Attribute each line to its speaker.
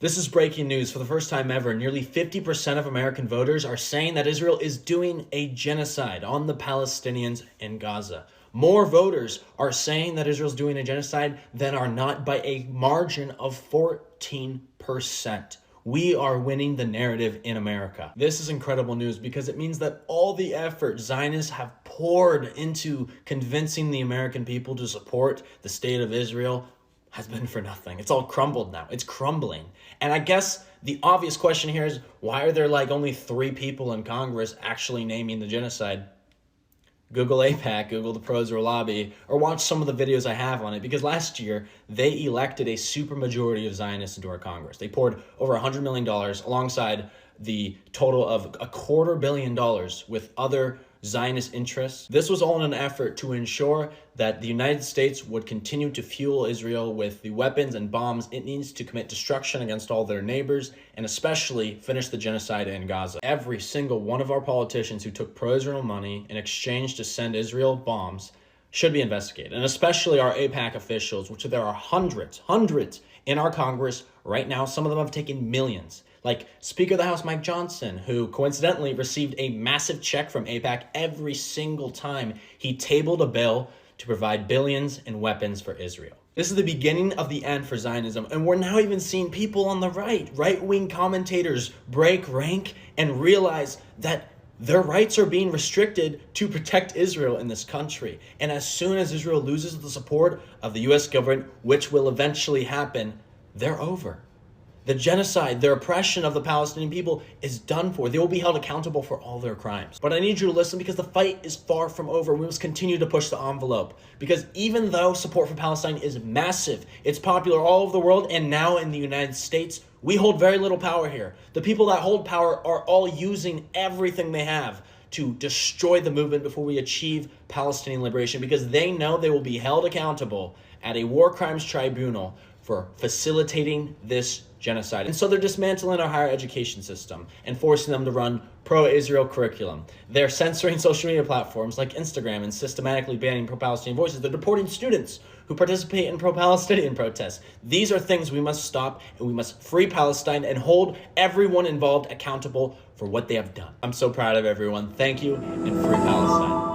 Speaker 1: This is breaking news. For the first time ever, nearly 50% of American voters are saying that Israel is doing a genocide on the Palestinians in Gaza. More voters are saying that Israel's doing a genocide than are not, by a margin of 14%. We are winning the narrative in America. This is incredible news because it means that all the effort Zionists have poured into convincing the American people to support the state of Israel has been for nothing. It's all crumbled now. It's crumbling. And I guess the obvious question here is, why are there only 3 people in Congress actually naming the genocide? Google AIPAC, Google the Pro-Israel lobby, or watch some of the videos I have on it, because last year they elected a supermajority of Zionists into our Congress. They poured over $100 million alongside the total of $250 million with other Zionist interests. This was all in an effort to ensure that the United States would continue to fuel Israel with the weapons and bombs it needs to commit destruction against all their neighbors, and especially finish the genocide in Gaza. Every single one of our politicians who took pro-Israel money in exchange to send Israel bombs should be investigated, and especially our AIPAC officials, which there are hundreds in our Congress right now. Some of them have taken millions. Like Speaker of the House Mike Johnson, who coincidentally received a massive check from AIPAC every single time he tabled a bill to provide billions in weapons for Israel. This is the beginning of the end for Zionism, and we're now even seeing people on the right-wing commentators break rank and realize that their rights are being restricted to protect Israel in this country. And as soon as Israel loses the support of the US government, which will eventually happen, they're over. The genocide, their oppression of the Palestinian people is done for. They will be held accountable for all their crimes. But I need you to listen, because the fight is far from over. We must continue to push the envelope. Because even though support for Palestine is massive, it's popular all over the world, and now in the United States, we hold very little power here. The people that hold power are all using everything they have to destroy the movement before we achieve Palestinian liberation, because they know they will be held accountable at a war crimes tribunal for facilitating this genocide. And so they're dismantling our higher education system and forcing them to run pro-Israel curriculum. They're censoring social media platforms like Instagram and systematically banning pro-Palestinian voices. They're deporting students who participate in pro-Palestinian protests. These are things we must stop, and we must free Palestine and hold everyone involved accountable for what they have done. I'm so proud of everyone. Thank you, and free Palestine.